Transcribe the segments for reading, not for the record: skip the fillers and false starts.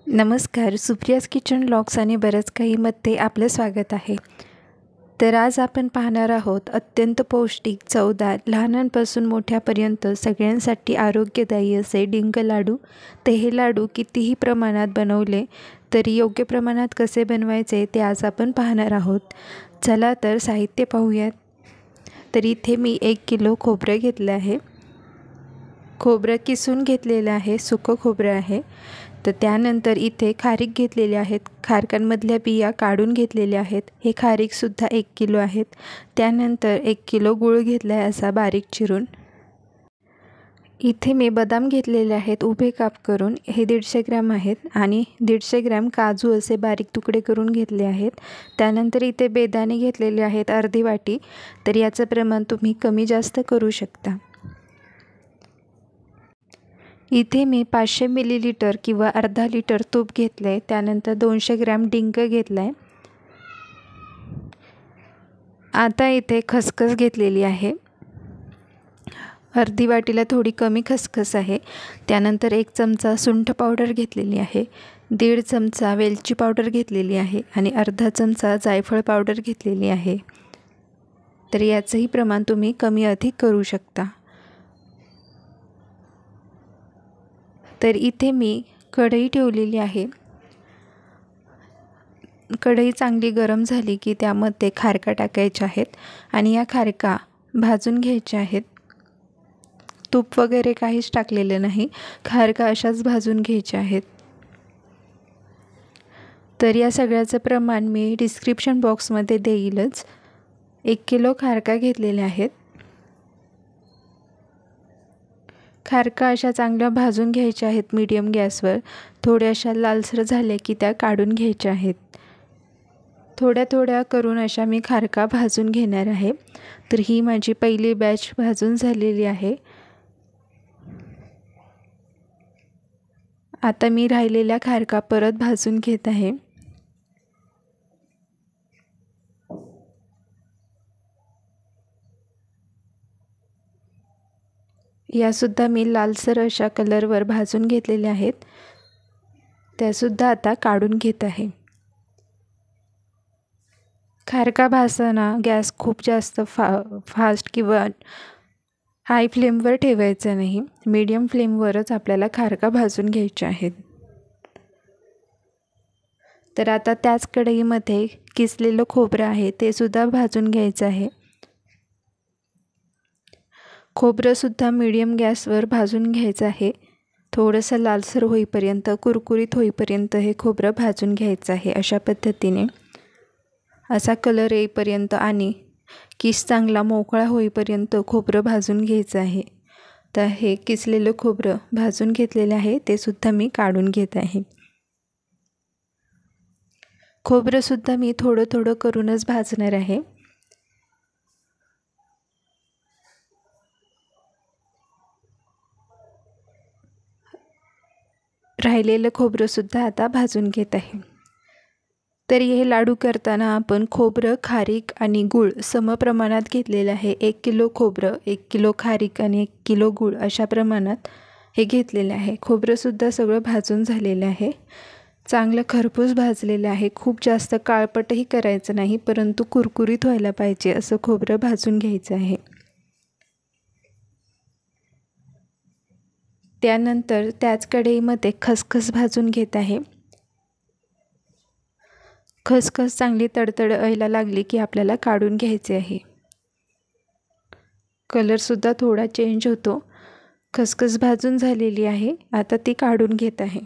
नमस्कार, Supriya's kitchen vlogs आणि बरंच काही मध्ये आपलं स्वागत आहे। तर आज आपण पाहणार आहोत अत्यंत पौष्टिक, चवदार, लहानांपासून मोठ्यापर्यंत सगळ्यांसाठी आरोग्यदायी असे डिंक लाडू। ते हे लाडू कितीही प्रमाणात बनवले तरी योग्य प्रमाणात कसे बनवायचे ते आज आपण पाहणार आहोत। चला तर साहित्य पाहूयात। तर इथे मी 1 किलो खोबरं घेतलं आहे। खोबरं किसून घेतलेलं आहे, सुकं खोबरं आहे। तर त्यानंतर इथे खारीक घेतलेले आहेत, खारकांमधल्या बिया काढून घेतलेल्या आहेत। हे खारीक सुद्धा 1 किलो आहेत। त्यानंतर 1 किलो गूळ घेतला आहे असा बारीक चिरून। इथे मी बदाम घेतलेले आहेत उभे काप करून, हे 150 ग्रॅम आहेत आणि 150 ग्रॅम काजू असे बारीक तुकडे करून घेतले आहेत। त्यानंतर इथे बेदाणे घेतलेले आहेत अर्धी वाटी, तर याचं प्रमाण तुम्ही कमी जास्त करू शकता। इथे मी 500 मिलीलीटर किंवा अर्धा लिटर तूप घेतले। त्यानंतर 200 ग्रॅम डिंक घेतलाय। आता इथे खसखस घेतलेली आहे, अर्धी वाटीला थोडी कमी खसखस आहे। त्यानंतर 1 चमचा सुंठ पावडर घेतलेली आहे, 1.5 चमचा वेलची पावडर घेतलेली आहे आणि अर्धा चमचा जायफळ पावडर घेतलेली आहे। तर याचंही प्रमाण तुम्ही कमी अधिक करू शकता। तर इथे मी कढई ठेवलेली आहे। कढई चांगली गरम झाली की त्यामध्ये खारका टाकायच्या आहेत आणि या खारका भाजून घ्यायच्या आहेत। तूप वगैरे काहीच टाकलेलं नाही, खारका अशाच भाजून घ्यायच्या आहेत। तर या सगळ्याचं प्रमाण मी डिस्क्रिप्शन बॉक्समध्ये देईलच। 1 किलो खारका घेतलेले आहेत। खारका अशा चांगल्या भाजून घ्यायच्या आहेत मीडियम गॅसवर। थोड्याशा लालसर झाल्या की त्या काढून घ्यायच्या आहेत। थोड्या थोड्या करून अशा मी खारका भाजून घेणार आहे। तर ही माझी पहिली बॅच भाजून झालेली आहे। आता मी राहिलेल्या खारका परत भाजून घेत आहे। यासुद्धा मी लालसर अशा कलरवर भाजून घेतलेल्या आहेत, त्यासुद्धा आता काढून घेत आहे। खारका भाजताना गॅस खूप जास्त फास्ट किंवा हाय फ्लेमवर ठेवायचा नाही, मीडियम फ्लेमवरच आपल्याला खारका भाजून घ्यायचे आहेत। तर आता त्याच कढईमध्ये किसलेलं खोबरं आहे ते सुद्धा भाजून घ्यायचं आहे। खोबरं सुद्धा मीडियम गॅसवर भाजून घ्यायचं आहे। थोडंसं लालसर होईपर्यंत, कुरकुरीत होईपर्यंत हे खोबरं भाजून घ्यायचं आहे। अशा पद्धतीने असा कलर येईपर्यंत आणि किस चांगला मोकळा होईपर्यंत खोबरं भाजून घ्यायचं आहे। तर हे किसलेलं खोबरं भाजून घेतलेलं आहे ते सुद्धा मी काढून घेत आहे। खोबरं सुद्धा मी थोडं थोडं करूनच भाजणार आहे। राहिलेलं खोबरं सुद्धा आता भाजून घेत आहे। तर हे लाडू करताना आपण खोबरं, खारीक आणि गूळ समप्रमाणात घेतलेलं आहे। 1 किलो खोबरं, 1 किलो खारीक आणि 1 किलो गूळ अशा प्रमाणात हे घेतलेलं आहे। खोबरं सुद्धा सगळं भाजून झालेलं आहे, चांगलं खरपूस भाजलेलं आहे। खूप जास्त काळपटही करायचं नाही, परंतु कुरकुरीत व्हायला पाहिजे असं खोबरं भाजून घ्यायचं आहे। त्यानंतर त्याच कढईमध्ये खसखस भाजून घेत आहे। खसखस चांगली तडतड यायला लागली की आपल्याला काढून घ्यायचे आहे। कलर सुद्धा थोडा चेंज होतो। खसखस भाजून झालेली आहे, आता ती काढून घेत आहे।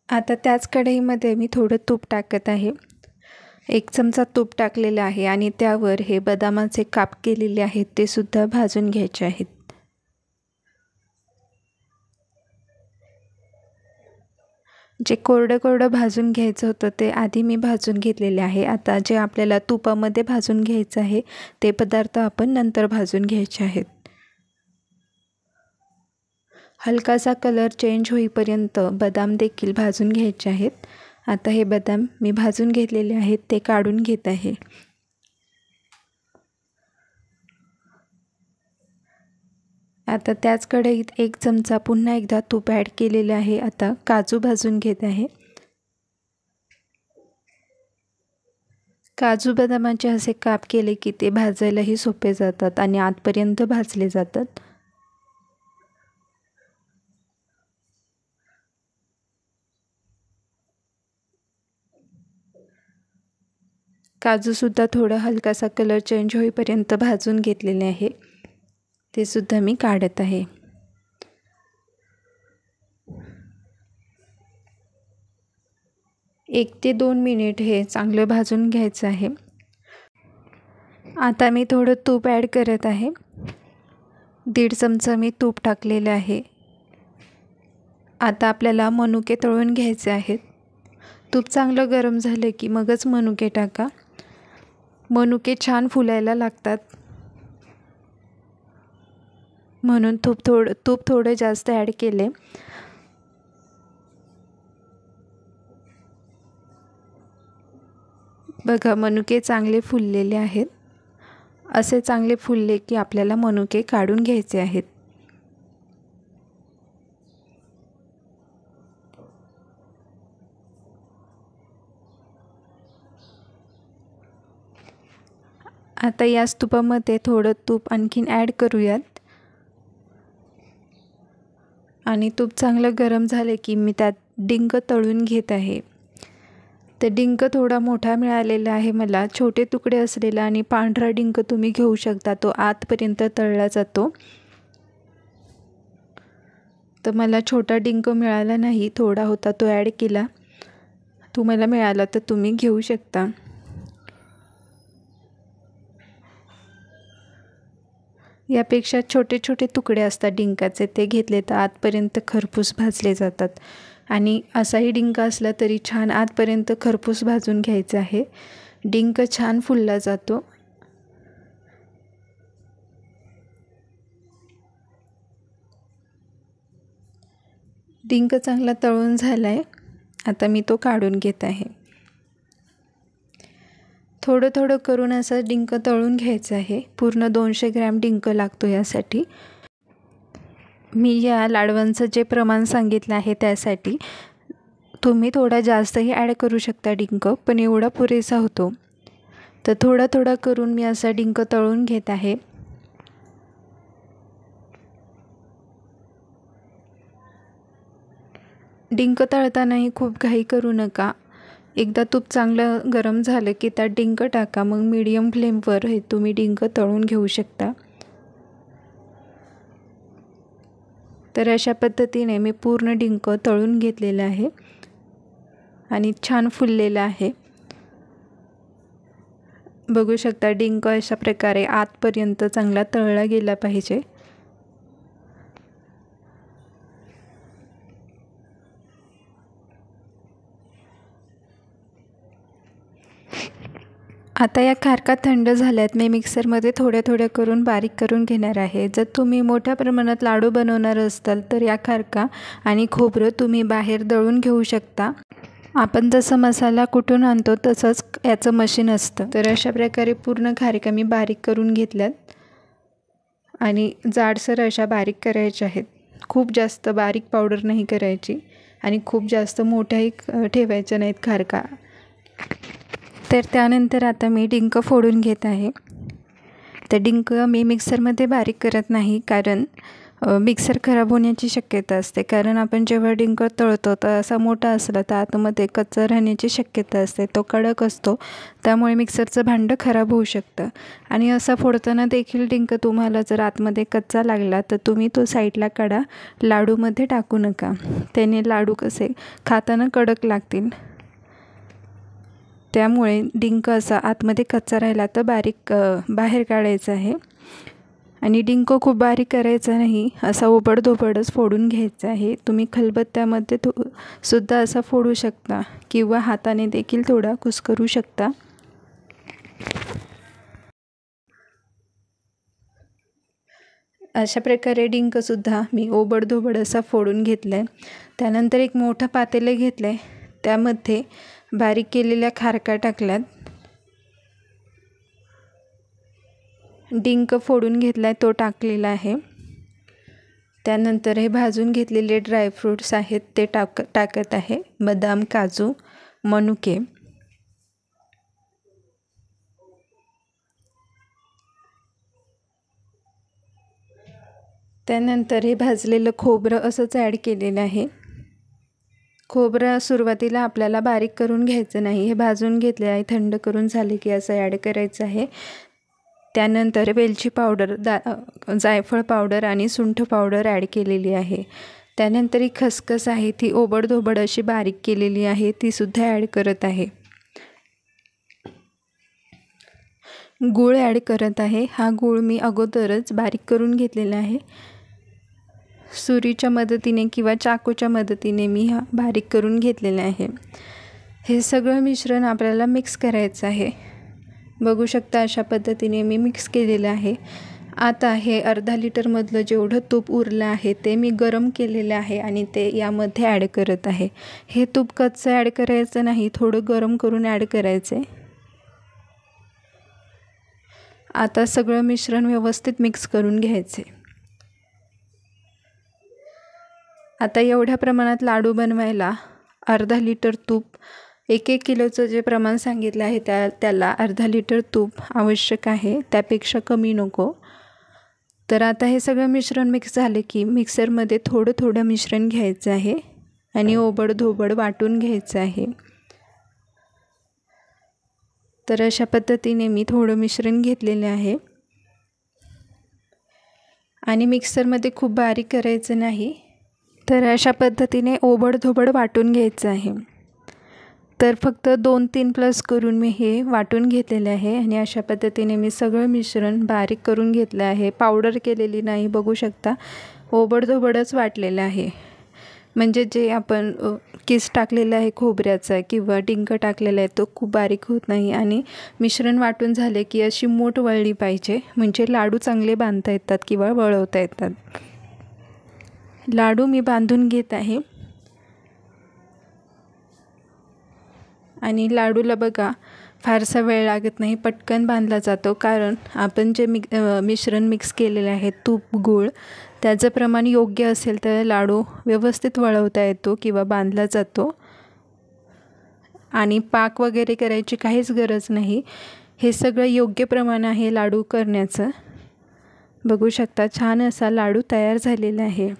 आता त्याच कढईमध्ये मी थोडं तूप टाकत आहे। 1 चमचा तूप टाकलेलं आहे आणि त्यावर हे बदामाचे काप केलेले आहेत ते सुद्धा भाजून घ्यायचे आहेत। जे कोरडं कोरडं भाजून घ्यायचं होतं ते आधी मी भाजून घेतलेले आहे। आता जे आपल्याला तुपामध्ये भाजून घ्यायचं आहे ते पदार्थ आपण नंतर भाजून घ्यायचे आहेत। हलकासा कलर चेंज होईपर्यंत बदाम देखील भाजून घ्यायचे आहेत। आता हे बदाम मी भाजून घेतलेले आहेत ते काढून घेत आहे। आता त्याच कढईत 1 चमचा पुन्हा एकदा तूप ॲड केलेले आहे। आता काजू भाजून घेत आहे। काजू बदामाचे असे काप केले की ते भाजायलाही सोपे जातात आणि आतपर्यंत भाजले जातात। काजूसुद्धा थोडा हलकासा कलर चेंज होईपर्यंत भाजून घेतलेले आहे। ते सुद्धा मी काढत आहे। एक ते 2 मिनिट हे चांगलं भाजून घ्यायचं आहे। आता मी थोडं तूप ॲड करत आहे। 1.5 चमचा मी तूप टाकलेले आहे। आता आपल्याला मनुके तळून घ्यायचे आहेत। तूप चांगलं गरम झालं की मगच मनुके टाका। मनुके छान फुलायला लागतात, म्हणून तूप थोडं जास्त ॲड केले। बघा, मनुके चांगले फुललेले आहेत। असे चांगले फुलले की आपल्याला मनुके काढून घ्यायचे आहेत। आता याच तुपामध्ये थोडं तूप आणखीन ॲड करूयात आणि तूप चांगलं गरम झाले की मी त्यात डिंक तळून घेत आहे। ते डिंक थोडा मोठा मिळालेला आहे मला, छोटे तुकडे असलेला आणि पांढरा डिंक तुम्ही घेऊ शकता, तो आतपर्यंत तळला जातो। तर मला छोटा डिंक मिळाला नाही, थोडा होता तो ॲड केला। तुम्हाला मिळाला तर तुम्ही घेऊ शकता। यापेक्षा छोटे छोटे तुकडे असतात डिंकाचे, ते घेतले तर आतपर्यंत खरपूस भाजले जातात। आणि असाही डिंक असला तरी छान आतपर्यंत खरपूस भाजून घ्यायचा आहे। डिंक छान फुलला जातो। डिंक चांगला तळून झाला आहे। आता मी तो काढून घेत आहे। थोडं थोडं करून असं डिंक तळून घ्यायचं आहे। पूर्ण 200 ग्रॅम डिंक लागतो यासाठी। मी या लाडवांचं जे प्रमाण सांगितलं आहे त्यासाठी तुम्ही थोडा जास्तही ॲड करू शकता डिंक, पण एवढा पुरेसा होतो। तर थोडा थोडा करून मी असा डिंक तळून घेत आहे। डिंक तळतानाही खूप घाई करू नका। एकदा तूप चांगलं गरम झालं की त्यात डिंक टाका, मग मीडियम फ्लेमवर हे तुम्ही डिंक तळून घेऊ शकता। तर अशा पद्धतीने मी पूर्ण डिंक तळून घेतलेलं आहे आणि छान फुललेलं आहे। बघू शकता डिंक अशा प्रकारे आतपर्यंत चांगला तळला गेला पाहिजे। आता या खारका थंड झाल्यात, मी मिक्सरमध्ये थोड्या थोड्या करून बारीक करून घेणार आहे। जर तुम्ही मोठ्या प्रमाणात लाडू बनवणार असाल तर या खारका आणि खोबरं तुम्ही बाहेर दळून घेऊ शकता। आपण जसं मसाला कुटून आणतो तसंच याचं मशीन असतं। तर अशा प्रकारे पूर्ण खारका मी बारीक करून घेतल्यात आणि जाडसर अशा बारीक करायच्या आहेत। खूप जास्त बारीक पावडर नाही करायची आणि खूप जास्त मोठ्याही ठेवायच्या नाहीत खारका। तर त्यानंतर आता मी डिंक फोडून घेत आहे। तर डिंक मी मिक्सरमध्ये बारीक करत नाही, कारण मिक्सर खराब होण्याची शक्यता असते। कारण आपण जेव्हा डिंक तळतो तर असा मोठा असला तर आतमध्ये कच्चा राहण्याची शक्यता असते, तो कडक असतो, त्यामुळे मिक्सरचं भांडं खराब होऊ शकतं। आणि असा फोडताना देखील डिंक तुम्हाला जर आतमध्ये कच्चा लागला तर तुम्ही तो साईडला काढा, लाडूमध्ये टाकू नका, त्याने लाडू कसे खाताना कडक लागतील। त्यामुळे डिंक असा आतमध्ये कच्चा राहिला तर बाहेर काढायचा आहे आणि डिंक खूप बारीक करायचा नाही, असा ओबडधोबडच फोडून घ्यायचा आहे। तुम्ही खलबत्त्यामध्ये सुद्धा असा फोडू शकता किंवा हाताने देखील थोडा कुस्करू शकता। अशा प्रकारे डिंकसुद्धा मी ओबडधोबड असा फोडून घेतला आहे। त्यानंतर एक मोठं पातेलं घेतलं आहे, त्यामध्ये बारीक केलेल्या खारका टाकल्यात, डिंक फोडून घेतला आहे तो टाकलेला आहे त्यानंतर हे भाजून घेतलेले ड्रायफ्रूट्स आहेत ते टाकत आहे, बदाम, काजू, मनुके. त्यानंतर हे भाजलेलं खोबरं असंच ॲड केलेलं आहे. खोबरं सुरुवातीला आपल्याला बारीक करून घ्यायचं नाही, हे भाजून घेतले आहे, थंड करून झाले की असं ॲड करायचं आहे. त्यानंतर वेलची पावडर, जायफळ पावडर आणि सुंठ पावडर ॲड केलेली आहे. त्यानंतर ही खसखस आहे ती ओबडधोबड अशी बारीक केलेली आहे, ती सुद्धा ॲड करत आहे. गूळ ॲड करत आहे. हा गूळ मी अगोदरच बारीक करून घेतलेला आहे. सुरीच्या मदतीने किंवा चाकूच्या मदतीने मी हा बारीक करून घेतलेला आहे. हे सगळं मिश्रण आपल्याला मिक्स करायचं आहे. बघू शकता अशा पद्धतीने मी मिक्स केलेलं आहे. आता हे अर्धा लिटरमधलं जेवढं तूप उरलं आहे ते मी गरम केलेलं आहे आणि ते यामध्ये ॲड करत आहे. हे तूप कच्चं ॲड करायचं नाही, थोडं गरम करून ॲड करायचं आहे. आता सगळं मिश्रण व्यवस्थित मिक्स करून घ्यायचे. आता एवढ्या प्रमाणात लाडू बनवायला अर्धा लिटर तूप, 1 किलोचं जे प्रमाण सांगितलं आहे त्याला अर्धा लिटर तूप आवश्यक आहे, त्यापेक्षा कमी नको. तर आता हे सगळं मिश्रण मिक्स झाले की मिक्सरमध्ये थोडं थोडं मिश्रण घ्यायचं आहे आणि ओबडधोबड वाटून घ्यायचं आहे. तर अशा पद्धतीने मी थोडं मिश्रण घेतलेलं आहे आणि मिक्सरमध्ये खूप बारीक करायचं नाही. तर अशा पद्धतीने ओबडधोबड वाटून घ्यायचं आहे. तर फक्त 2-3 प्लस करून मी हे वाटून घेतलेले आहे आणि अशा पद्धतीने मी सगळं मिश्रण बारीक करून घेतलं आहे. पावडर केलेली नाही, बघू शकता ओबडधोबडच वाटलेलं आहे. म्हणजे जे आपण किस टाकलेला आहे खोबऱ्याचा किंवा डिंक टाकलेला आहे तो खूप बारीक होत नाही. आणि मिश्रण वाटून झाले की अशी मूठ वळली पाहिजे, म्हणजे लाडू चांगले बांधता येतात किंवा वळवता येतात. लाडू मी बांधून घेत आहे आणि लाडूला बघा फारसा वेळ लागत नाही, पटकन बांधला जातो. कारण आपण जे मिश्रण मिक्स केलेले आहे तूप, गूळ, त्याचं प्रमाण योग्य असेल तर लाडू व्यवस्थित वळवता येतो किंवा बांधला जातो. आणि पाक वगैरे करायची काहीच गरज नाही, हे सगळं योग्य प्रमाण आहे लाडू करण्याचं. बघू शकता छान असा लाडू तयार झालेला आहे.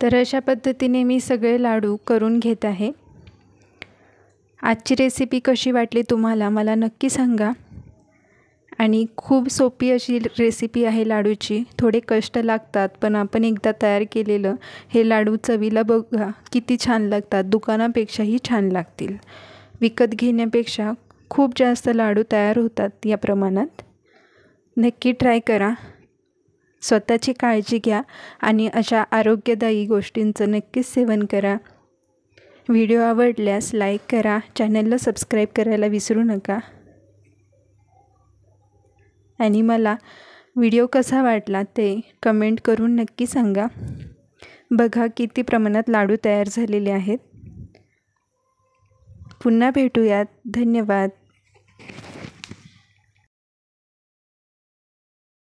तर अशा पद्धतीने मी सगळे लाडू करून घेत आहे. आजची रेसिपी कशी वाटली तुम्हाला मला नक्की सांगा. आणि खूप सोपी अशी रेसिपी आहे लाडूची, थोडे कष्ट लागतात पण आपण एकदा तयार केलेलं हे लाडू चवीला बघा किती छान लागतात, दुकानापेक्षाही छान लागतील. विकत घेण्यापेक्षा खूप जास्त लाडू तयार होतात या प्रमाणात. नक्की ट्राय करा. स्वतःची काळजी घ्या आणि अशा आरोग्यदायी गोष्टींचं नक्कीच सेवन करा. व्हिडिओ आवडल्यास लाईक करा, चॅनलला सबस्क्राईब करायला विसरू नका. आणि मला व्हिडिओ कसा वाटला ते कमेंट करून नक्की सांगा. बघा किती प्रमाणात लाडू तयार झालेले आहेत. पुन्हा भेटूयात. धन्यवाद.